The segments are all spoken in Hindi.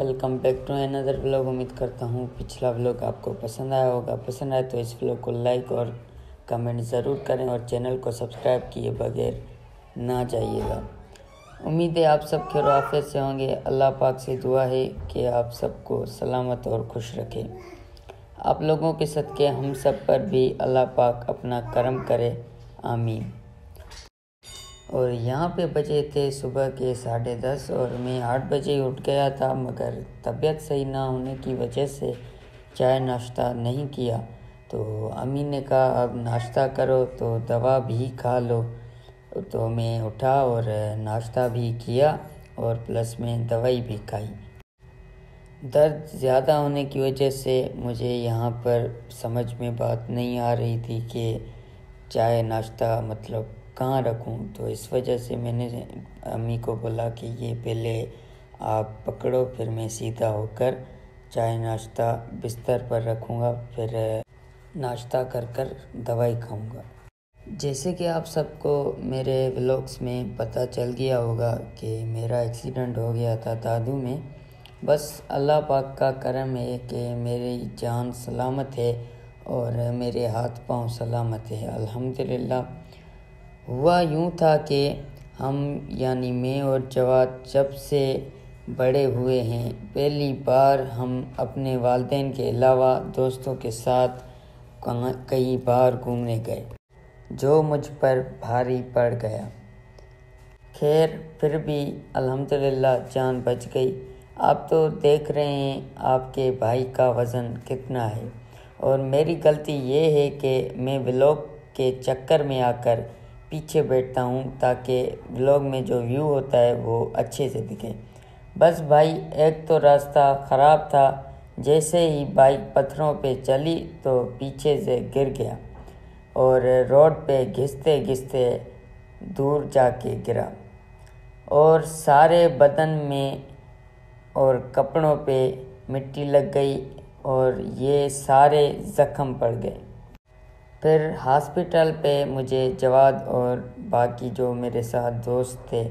Welcome back to another vlog. उम्मीद करता हूँ पिछला व्लॉग आपको पसंद आया होगा। पसंद आए तो इस व्लॉग को लाइक और कमेंट ज़रूर करें और चैनल को सब्सक्राइब किए बगैर ना जाइएगा। उम्मीद है आप सब खैर आफियत से होंगे। अल्लाह पाक से दुआ है कि आप सबको सलामत और खुश रखे। आप लोगों के सदक़े हम सब पर भी अल्लाह पाक अपना करम करे, आमीन। और यहाँ पे बजे थे सुबह के 10:30 और मैं 8 बजे उठ गया था, मगर तबीयत सही ना होने की वजह से चाय नाश्ता नहीं किया। तो अम्मी ने कहा अब नाश्ता करो तो दवा भी खा लो। तो मैं उठा और नाश्ता भी किया और प्लस में दवाई भी खाई। दर्द ज़्यादा होने की वजह से मुझे यहाँ पर समझ में बात नहीं आ रही थी कि चाय नाश्ता मतलब कहाँ रखूँ। तो इस वजह से मैंने अम्मी को बोला कि ये पहले आप पकड़ो, फिर मैं सीधा होकर चाय नाश्ता बिस्तर पर रखूँगा, फिर नाश्ता कर दवाई खाऊँगा। जैसे कि आप सबको मेरे व्लॉग्स में पता चल गया होगा कि मेरा एक्सीडेंट हो गया था दादू में। बस अल्लाह पाक का करम है कि मेरी जान सलामत है और मेरे हाथ पांव सलामत है, अल्हम्दुलिल्लाह। हुआ यूँ था कि हम यानी मैं और जवाद जब से बड़े हुए हैं पहली बार हम अपने वालिदैन के अलावा दोस्तों के साथ कई बार घूमने गए, जो मुझ पर भारी पड़ गया। खैर फिर भी अल्हम्दुलिल्लाह जान बच गई। आप तो देख रहे हैं आपके भाई का वज़न कितना है। और मेरी गलती ये है कि मैं व्लॉग के चक्कर में आकर पीछे बैठता हूँ ताकि व्लॉग में जो व्यू होता है वो अच्छे से दिखे। बस भाई एक तो रास्ता ख़राब था, जैसे ही बाइक पत्थरों पे चली तो पीछे से गिर गया और रोड पे घिसते घिसते दूर जाके गिरा और सारे बदन में और कपड़ों पे मिट्टी लग गई और ये सारे ज़ख्म पड़ गए। फिर हॉस्पिटल पे मुझे जवाद और बाकी जो मेरे साथ दोस्त थे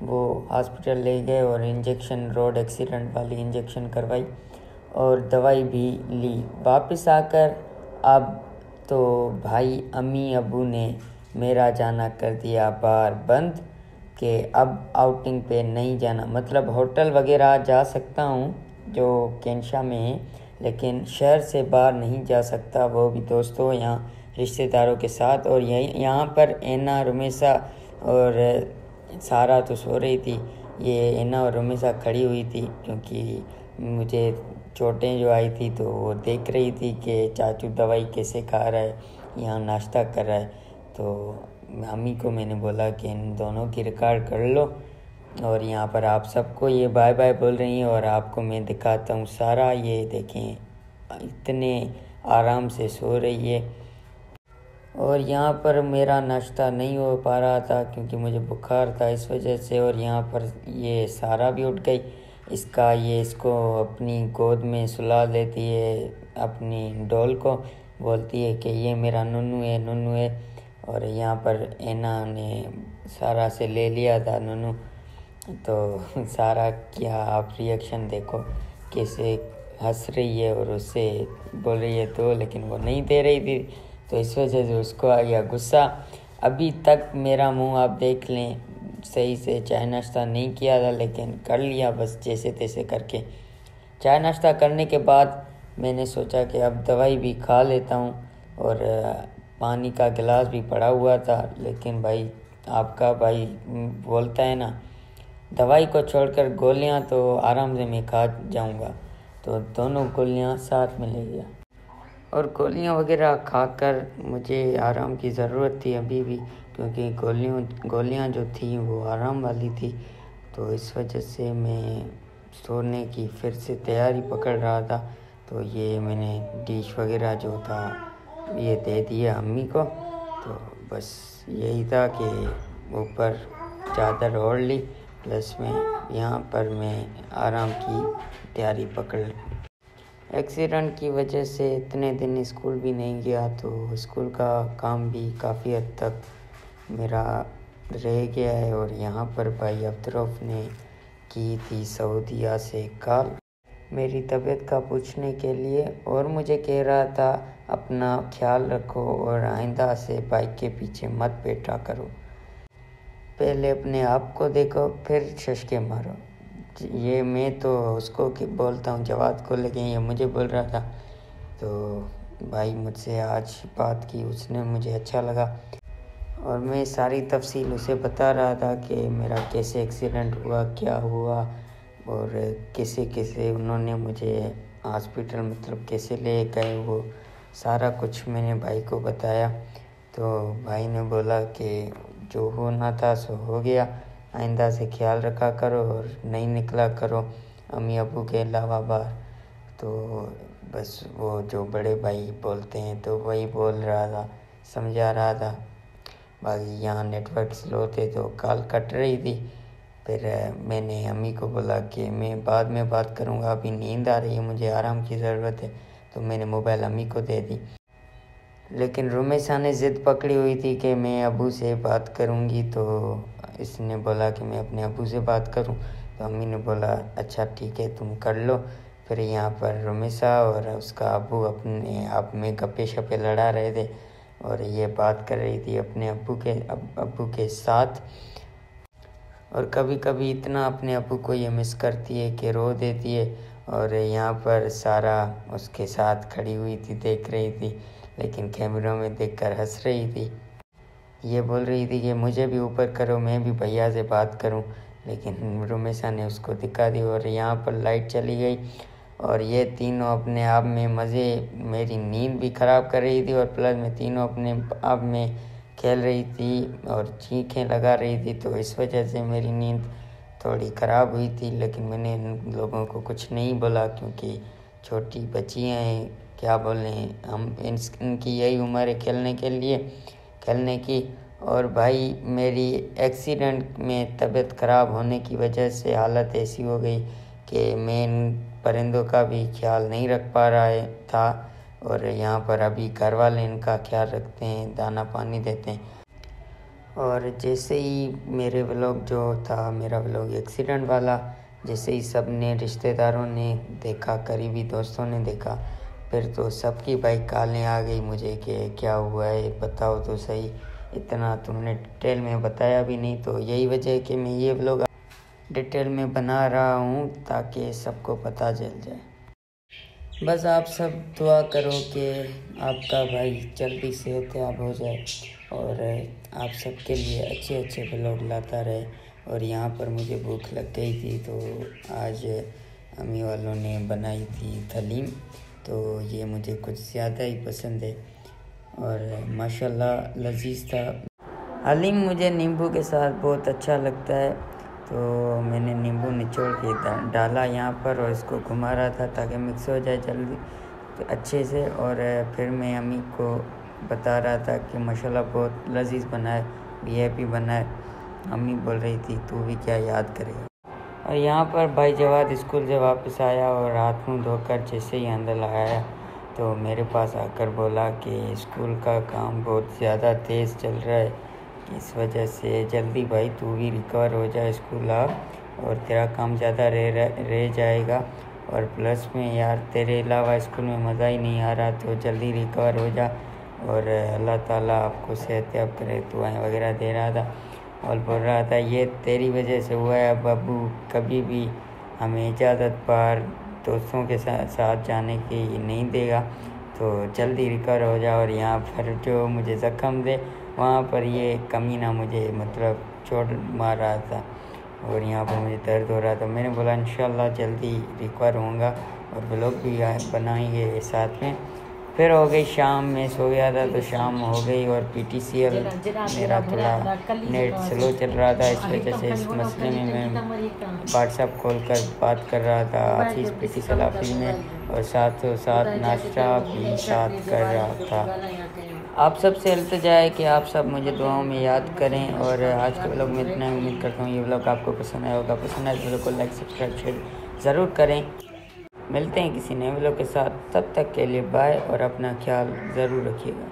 वो हॉस्पिटल ले गए और इंजेक्शन, रोड एक्सीडेंट वाली इंजेक्शन करवाई और दवाई भी ली। वापस आकर अब तो भाई अम्मी अबू ने मेरा जाना कर दिया बार बंद कि अब आउटिंग पे नहीं जाना। मतलब होटल वगैरह जा सकता हूँ जो कैंशा में है, लेकिन शहर से बाहर नहीं जा सकता, वो भी दोस्तों यहाँ रिश्तेदारों के साथ। और यहाँ पर ऐना, रुमेसा और सारा तो सो रही थी, ये ऐना और रुमेसा खड़ी हुई थी क्योंकि मुझे चोटें जो आई थी तो वो देख रही थी कि चाचू दवाई कैसे खा रहा है, यहाँ नाश्ता कर रहा है। तो अम्मी को मैंने बोला कि इन दोनों की रिकॉर्ड कर लो और यहाँ पर आप सबको ये बाय बाय बोल रही हैं और आपको मैं दिखाता हूँ सारा। ये देखें इतने आराम से सो रही है। और यहाँ पर मेरा नाश्ता नहीं हो पा रहा था क्योंकि मुझे बुखार था इस वजह से। और यहाँ पर ये सारा भी उठ गई, इसको अपनी गोद में सुला लेती है, अपनी डॉल को बोलती है कि ये मेरा नन्नू है। और यहाँ पर ऐना ने सारा से ले लिया था नन्नू। तो सारा क्या आप रिएक्शन देखो, कैसे हंस रही है और उससे बोल रही है तो, लेकिन वो नहीं दे रही थी। तो इस वजह से उसको आ गया गुस्सा। अभी तक मेरा मुंह आप देख लें, सही से चाय नाश्ता नहीं किया था लेकिन कर लिया बस जैसे तैसे करके। चाय नाश्ता करने के बाद मैंने सोचा कि अब दवाई भी खा लेता हूँ और पानी का गिलास भी पड़ा हुआ था। लेकिन भाई आपका भाई बोलता है ना, दवाई को छोड़कर गोलियाँ तो आराम से मैं खा जाऊँगा। तो दोनों गोलियाँ साथ में ले गया और गोलियाँ वगैरह खाकर मुझे आराम की ज़रूरत थी अभी भी, क्योंकि गोलियाँ जो थी वो आराम वाली थी। तो इस वजह से मैं सोने की फिर से तैयारी पकड़ रहा था। तो ये मैंने डिश वगैरह जो था ये दे दिया अम्मी को। तो बस यही था कि ऊपर चादर ओढ़ ली, प्लस में यहाँ पर मैं आराम की तैयारी पकड़ ली। एक्सीडेंट की वजह से इतने दिन स्कूल भी नहीं गया, तो स्कूल का काम भी काफ़ी हद तक मेरा रह गया है। और यहाँ पर भाई अब्दुरौफ़ ने की थी सऊदीया से कॉल। मेरी तबीयत का पूछने के लिए और मुझे कह रहा था अपना ख्याल रखो और आइंदा से बाइक के पीछे मत बैठा करो, पहले अपने आप को देखो फिर शशके मारो। ये मैं तो उसको बोलता हूँ जवाद को, लेकिन ये मुझे बोल रहा था। तो भाई मुझसे आज बात की उसने, मुझे अच्छा लगा और मैं सारी तफसील उसे बता रहा था कि मेरा कैसे एक्सीडेंट हुआ, क्या हुआ और कैसे कैसे उन्होंने मुझे हॉस्पिटल मतलब कैसे ले गए, वो सारा कुछ मैंने भाई को बताया। तो भाई ने बोला कि जो होना था सो हो गया, आइंदा से ख्याल रखा करो और नहीं निकला करो अम्मी अबू के अलावा बाहर। तो बस वो जो बड़े भाई बोलते हैं तो वही बोल रहा था, समझा रहा था। बाकी यहाँ नेटवर्क स्लो थे तो कॉल कट रही थी। फिर मैंने अम्मी को बोला कि मैं बाद में बात करूँगा, अभी नींद आ रही है, मुझे आराम की ज़रूरत है। तो मैंने मोबाइल अम्मी को दे दी, लेकिन रुमेशा ने ज़िद पकड़ी हुई थी कि मैं अबू से बात करूँगी। तो इसने बोला कि मैं अपने अबू से बात करूँ। तो अम्मी ने बोला अच्छा ठीक है तुम कर लो। फिर यहाँ पर रुमेशा और उसका अबू अपने आप में गप्पे शप्पे लड़ा रहे थे और ये बात कर रही थी अपने अबू के साथ। और कभी कभी इतना अपने अबू को ये मिस करती है कि रो देती है। और यहाँ पर सारा उसके साथ खड़ी हुई थी, देख रही थी, लेकिन कैमरा में देखकर हंस रही थी। ये बोल रही थी कि मुझे भी ऊपर करो, मैं भी भैया से बात करूं, लेकिन रुमेशा ने उसको दिखा दी। और यहाँ पर लाइट चली गई और ये तीनों अपने आप में मज़े, मेरी नींद भी ख़राब कर रही थी और प्लस में तीनों अपने आप में खेल रही थी और चीखें लगा रही थी। तो इस वजह से मेरी नींद थोड़ी ख़राब हुई थी, लेकिन मैंने इन लोगों को कुछ नहीं बोला क्योंकि छोटी बच्चियाँ हैं, क्या बोलें हम, इनकी यही उम्र है खेलने की। और भाई मेरी एक्सीडेंट में तबीयत ख़राब होने की वजह से हालत ऐसी हो गई कि मैं इन परिंदों का भी ख्याल नहीं रख पा रहा था। और यहाँ पर अभी घर वाले इनका ख्याल रखते हैं, दाना पानी देते हैं। और जैसे ही मेरे व्लॉग जो था, मेरा व्लॉग एक्सीडेंट वाला, जैसे ही सब ने रिश्तेदारों ने देखा, करीबी दोस्तों ने देखा, फिर तो सबकी भाई कॉलें आ गई मुझे कि क्या हुआ है बताओ तो सही, इतना तुमने डिटेल में बताया भी नहीं। तो यही वजह है कि मैं ये व्लॉग डिटेल में बना रहा हूँ ताकि सबको पता चल जाए। बस आप सब दुआ करो कि आपका भाई जल्दी सेहतयाब हो जाए और आप सबके लिए अच्छे अच्छे व्लॉग लाता रहे। और यहाँ पर मुझे भूख लग गई थी तो आज अम्मी वालों ने बनाई थी हलीम, तो ये मुझे कुछ ज़्यादा ही पसंद है और माशाल्लाह लजीज था। हलीम मुझे नींबू के साथ बहुत अच्छा लगता है, तो मैंने नींबू निचोड़ के डाला यहाँ पर और इसको घुमा रहा था ताकि मिक्स हो जाए जल्दी तो अच्छे से। और फिर मैं अम्मी को बता रहा था कि माशाल्लाह बहुत लजीज बना है, वीआईपी बना है। अम्मी बोल रही थी तू भी क्या याद करेगा। और यहाँ पर भाई जवाद स्कूल से वापस आया और हाथ मुँह धोकर जैसे ही अंदर लगाया तो मेरे पास आकर बोला कि स्कूल का काम बहुत ज़्यादा तेज़ चल रहा है, इस वजह से जल्दी भाई तू भी रिकवर हो जाए स्कूल आ, और तेरा काम ज़्यादा रह जाएगा। और प्लस में यार तेरे अलावा स्कूल में मज़ा ही नहीं आ रहा, तो जल्दी रिकवर हो जा और अल्लाह ताला आपको सेहतयाब करे, दुआएं वगैरह दे रहा था। और बोल रहा था ये तेरी वजह से हुआ है, अब अबू कभी भी हमें इजाज़त पर दोस्तों के साथ जाने की नहीं देगा, तो जल्दी रिकवर हो जा। और यहाँ पर जो मुझे ज़ख्म दे वहाँ पर ये कमीना मुझे मतलब चोट मार रहा था और यहाँ पर मुझे दर्द हो रहा था। मैंने बोला इंशाल्लाह जल्दी रिकवर होऊंगा और व्लॉग भी बनाएंगे साथ में। फिर हो गई शाम, में सो गया था तो शाम हो गई और PTCL मेरा थोड़ा नेट स्लो चल रहा था, इस वजह से इस मसले में मैं व्हाट्सएप खोल कर बात कर रहा था ऑफिस PTCL ऑफिस में और साथों साथ नाश्ता भी साथ कर रहा था। आप सबसे इल्तिजा है कि आप सब मुझे दुआओं में याद करें। और आज के व्लॉग में इतना ही, उम्मीद करता हूँ ये व्लॉग आपको पसंद आया होगा। पसंद आए तो व्लॉग को लाइक सब्सक्राइब शेयर ज़रूर करें। मिलते हैं किसी नए व्लॉग के साथ, तब तक के लिए बाय और अपना ख्याल ज़रूर रखिएगा।